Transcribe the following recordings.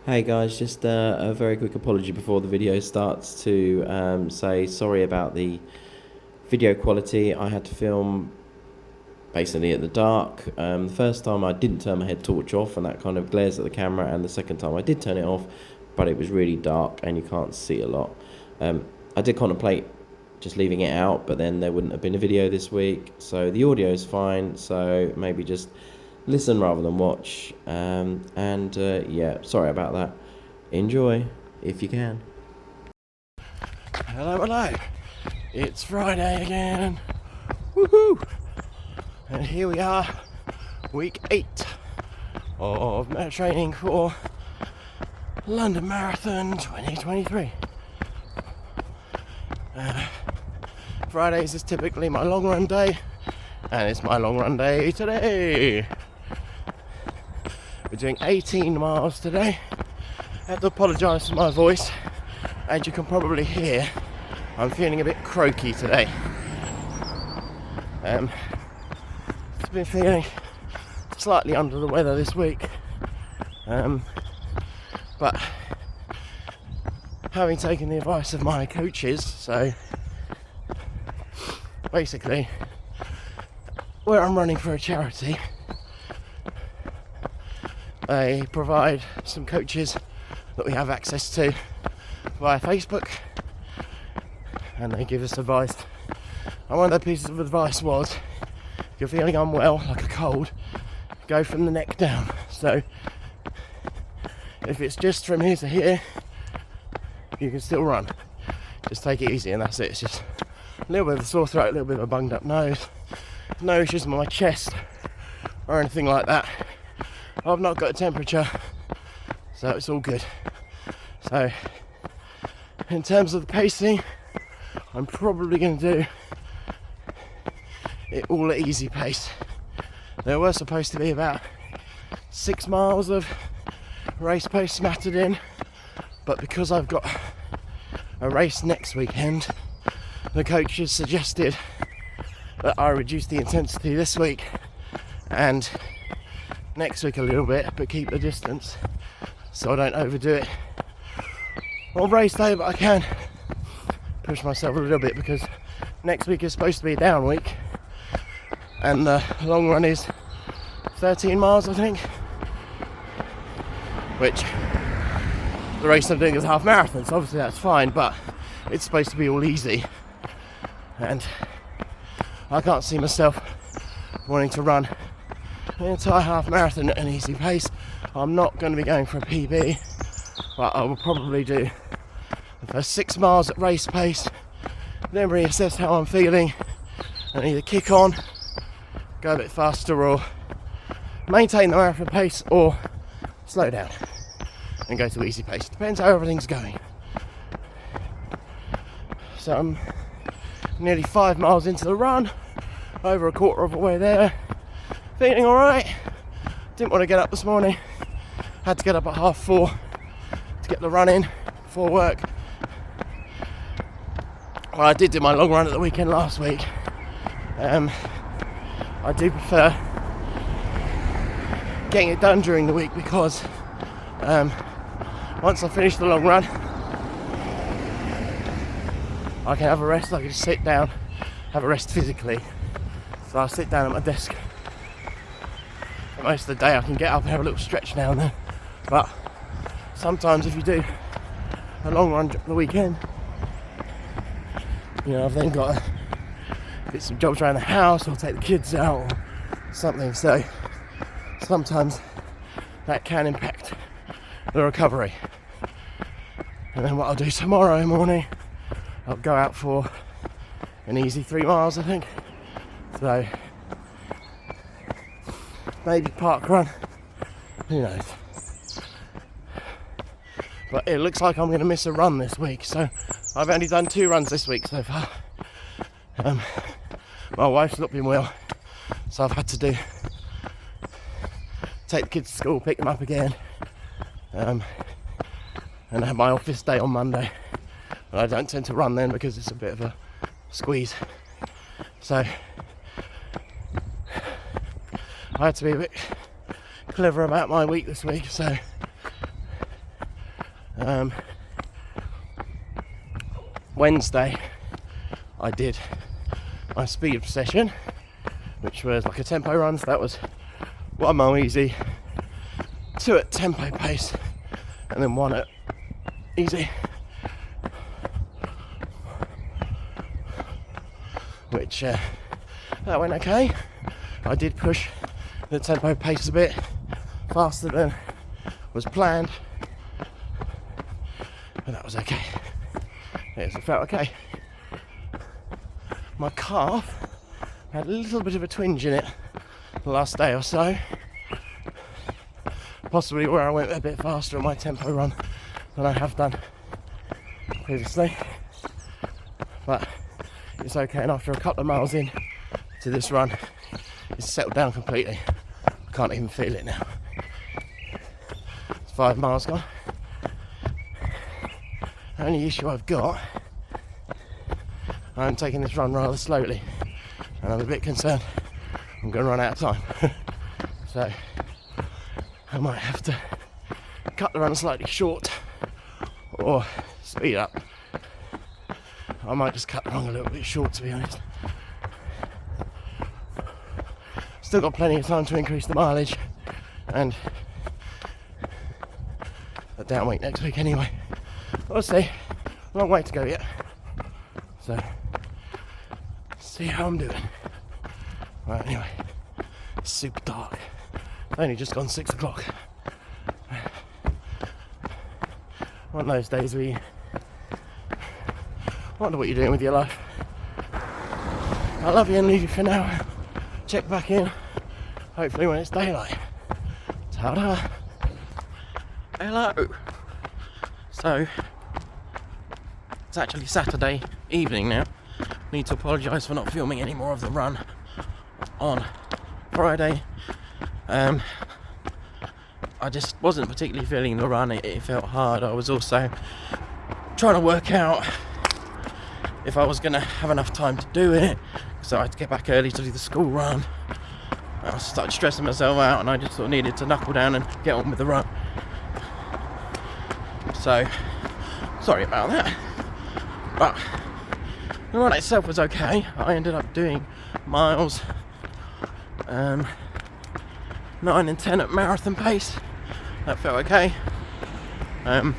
Hey guys, just a very quick apology before the video starts to say sorry about the video quality. I had to film basically at the dark. The first time I didn't turn my head torch off and that kind of glares at the camera, and the second time I did turn it off, but it was really dark and you can't see a lot. I did contemplate just leaving it out, but then there wouldn't have been a video this week, so the audio is fine, so maybe just listen rather than watch. Yeah, sorry about that. Enjoy if you can. Hello. It's Friday again. Woohoo! And here we are, week 8 of training for London Marathon 2023. Fridays is typically my long run day, and it's my long run day today. We're doing 18 miles today. I have to apologise for my voice. As you can probably hear, I'm feeling a bit croaky today. It's been feeling slightly under the weather this week. But having taken the advice of my coaches, so basically, where I'm running for a charity, they provide some coaches that we have access to via Facebook, and they give us advice. And one of the pieces of advice was, if you're feeling unwell, like a cold, go from the neck down. So if it's just from here to here, you can still run. Just take it easy, and that's it. It's just a little bit of a sore throat, a little bit of a bunged up nose, no issues with my chest or anything like that. I've not got a temperature, so it's all good. So in terms of the pacing, I'm probably going to do it all at easy pace. There were supposed to be about 6 miles of race pace smattered in, but because I've got a race next weekend, the coaches suggested that I reduce the intensity this week and next week a little bit, but keep the distance so I don't overdo it on race day. But I can push myself a little bit because next week is supposed to be a down week, and the long run is 13 miles, I think, which the race I'm doing is a half marathon, so obviously that's fine, but it's supposed to be all easy, and I can't see myself wanting to run an entire half marathon at an easy pace. I'm not going to be going for a PB, but I will probably do the first 6 miles at race pace, then reassess how I'm feeling and either kick on, go a bit faster, or maintain the marathon pace, or slow down and go to easy pace. Depends how everything's going. So I'm nearly 5 miles into the run, over a quarter of the way there, feeling alright. Didn't want to get up this morning, had to get up at 4:30 to get the run in before work. Well, I did do my long run at the weekend last week. I do prefer getting it done during the week because once I finish the long run, I can have a rest. I can just sit down, have a rest physically. So I'll sit down at my desk. Most of the day I can get up and have a little stretch now and then. But sometimes if you do a long run on the weekend, you know, I've then got to get some jobs around the house or take the kids out or something. So sometimes that can impact the recovery. And then what I'll do tomorrow morning, I'll go out for an easy 3 miles, I think. So maybe park run, who knows. But it looks like I'm going to miss a run this week, so I've only done 2 runs this week so far. My wife's not been well, so I've had to take the kids to school, pick them up again, and have my office day on Monday. And I don't tend to run then because it's a bit of a squeeze. So I had to be a bit clever about my week this week, so Wednesday I did my speed obsession, which was like a tempo run, so that was 1 mile easy, 2 at tempo pace, and then 1 at easy, which that went okay. I did push the tempo pace a bit faster than was planned, but that was okay. It felt okay. My calf had a little bit of a twinge in it the last day or so, possibly where I went a bit faster on my tempo run than I have done previously, but it's okay. And after a couple of miles in to this run, it's settled down completely. I can't even feel it now. It's 5 miles gone. The only issue I've got, I'm taking this run rather slowly, and I'm a bit concerned I'm going to run out of time. So I might have to cut the run slightly short or speed up. I might just cut the run a little bit short, to be honest. Still got plenty of time to increase the mileage, and a down week next week anyway. We'll see. Long way to go yet. So, see how I'm doing. Right, anyway, it's super dark. It's only just gone 6 o'clock. One of those days where you wonder what you're doing with your life. I love you and leave you for now. Check back in, hopefully when it's daylight. Ta-da! Hello! So, it's actually Saturday evening now. Need to apologise for not filming any more of the run on Friday. I just wasn't particularly feeling the run. It felt hard. I was also trying to work out if I was going to have enough time to do it, so I had to get back early to do the school run. I started stressing myself out, and I just sort of needed to knuckle down and get on with the run. So, sorry about that. But the run itself was okay. I ended up doing miles 9 and 10 at marathon pace. That felt okay. And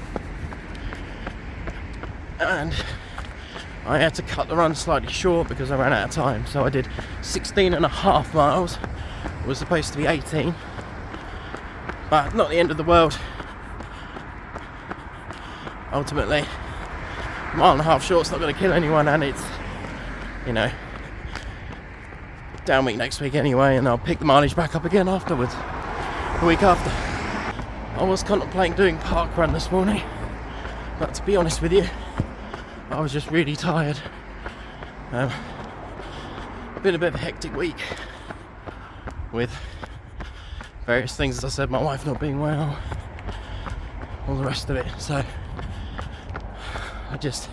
I had to cut the run slightly short because I ran out of time. So I did 16.5 miles. It was supposed to be 18. But not the end of the world. Ultimately, 1.5 miles short's not going to kill anyone, and it's, you know, down week next week anyway, and I'll pick the mileage back up again afterwards, the week after. I was contemplating doing park run this morning, but to be honest with you, I was just really tired. Been a bit of a hectic week with various things, as I said, my wife not being well, all the rest of it, so I just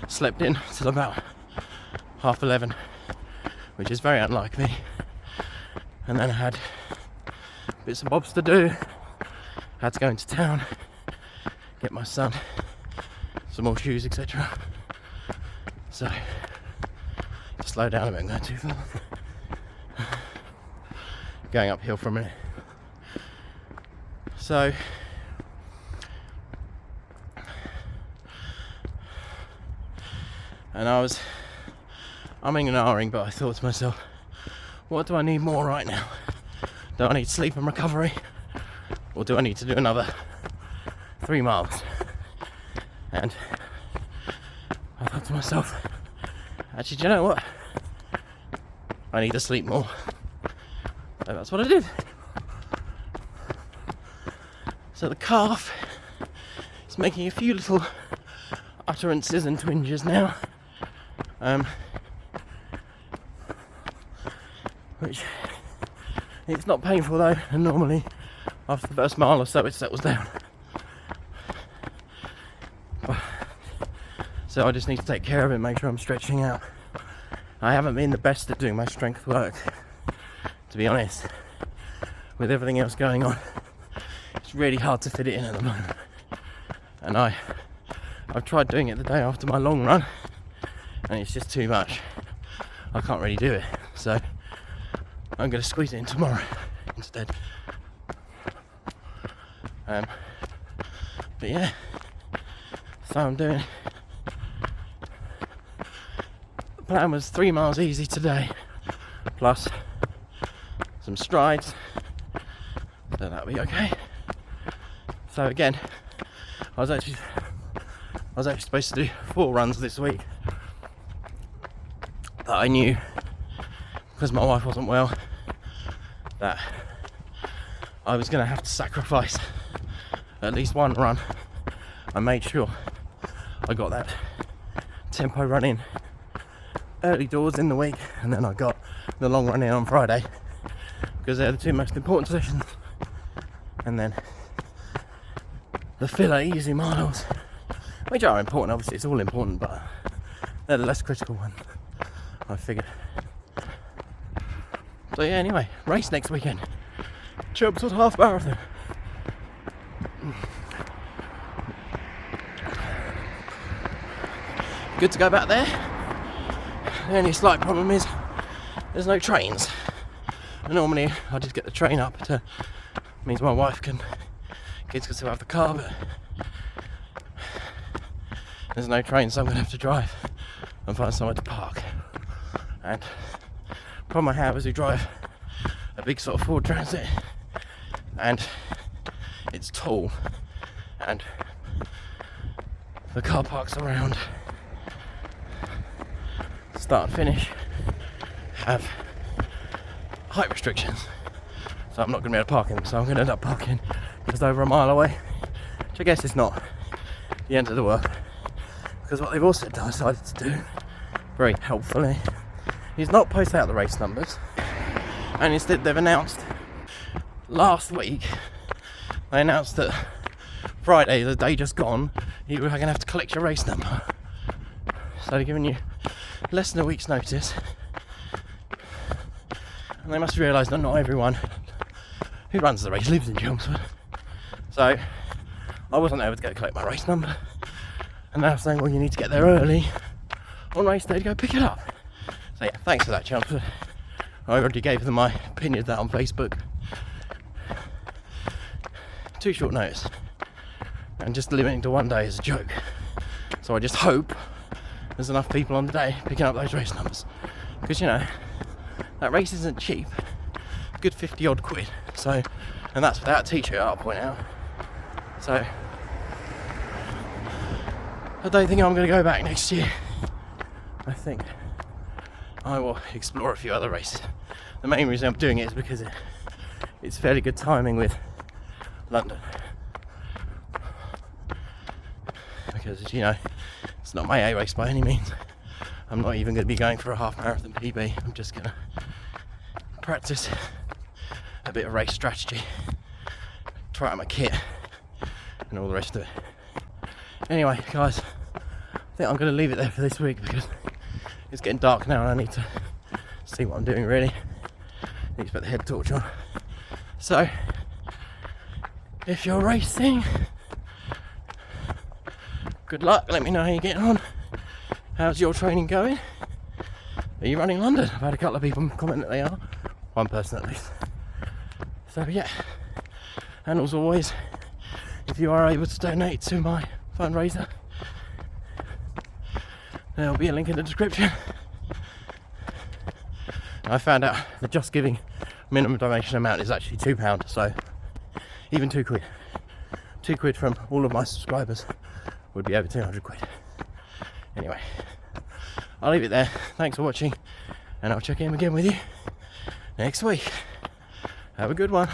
slept in till about 11:30, which is very unlike me, and then I had bits and bobs to do. Had to go into town, get my son some more shoes, etc. So, just slow down a bit, I'm going too far. Going uphill for a minute. So, and I was umming and ahhing, but I thought to myself, what do I need more right now? Do I need sleep and recovery? Or do I need to do another 3 miles? And I thought to myself, actually, do you know what? I need to sleep more. So that's what I did. So the calf is making a few little utterances and twinges now. Which, it's not painful though, and normally after the first mile or so it settles down. So I just need to take care of it, make sure I'm stretching out. I haven't been the best at doing my strength work, to be honest, with everything else going on. It's really hard to fit it in at the moment. And I've tried doing it the day after my long run, and it's just too much. I can't really do it, so I'm going to squeeze it in tomorrow instead. But yeah, so I'm doing. The plan was 3 miles easy today, plus some strides, so that'll be okay. So again, I was actually supposed to do 4 runs this week that I knew, because my wife wasn't well, that I was going to have to sacrifice at least 1 run. I made sure I got that tempo run in early doors in the week, and then I got the long run in on Friday, because they're the 2 most important sessions. And then the filler easy miles, which are important, obviously it's all important, but they're the less critical ones, I figured. So yeah, anyway, race next weekend, Chelmsford half marathon. Good to go back there. The only slight problem is there's no trains. Normally I just get the train up to, means my wife can, kids can still have the car, but there's no train, so I'm going to have to drive and find somewhere to park. And the problem I have is we drive a big sort of Ford Transit, and it's tall, and the car parks around start and finish have height restrictions, so I'm not going to be able to park in them, so I'm going to end up parking just over a mile away, which I guess is not the end of the world, because what they've also decided to do, very helpfully, is not post out the race numbers, and instead they've announced last week, they announced that Friday, the day just gone, you were going to have to collect your race number. So they're giving you less than a week's notice, and they must realise that not everyone who runs the race lives in Chelmsford. So I wasn't able to go collect my race number, and they're saying, well, you need to get there early on race day to go pick it up. So yeah, thanks for that, Chelmsford. I already gave them my opinion of that on Facebook. Too short notice, and just limiting to 1 day is a joke. So I just hope there's enough people on the day picking up those race numbers, because you know that race isn't cheap, good 50 odd quid. So, and that's without a t-shirt, I'll point out. So I don't think I'm going to go back next year. I think I will explore a few other races. The main reason I'm doing it is because it's fairly good timing with London, because as you know, it's not my A race by any means. I'm not even going to be going for a half marathon PB. I'm just going to practice a bit of race strategy, try out my kit, and all the rest of it. Anyway, guys, I think I'm going to leave it there for this week, because it's getting dark now and I need to see what I'm doing really. I need to put the head torch on. So, if you're racing, good luck, let me know how you're getting on. How's your training going? Are you running London? I've had a couple of people comment that they are. One person at least. So yeah, and as always, if you are able to donate to my fundraiser, there'll be a link in the description. I found out the Just Giving minimum donation amount is actually £2, so even 2 quid. 2 quid from all of my subscribers would be over 200 quid. Anyway, I'll leave it there. Thanks for watching, and I'll check in again with you next week. Have a good one.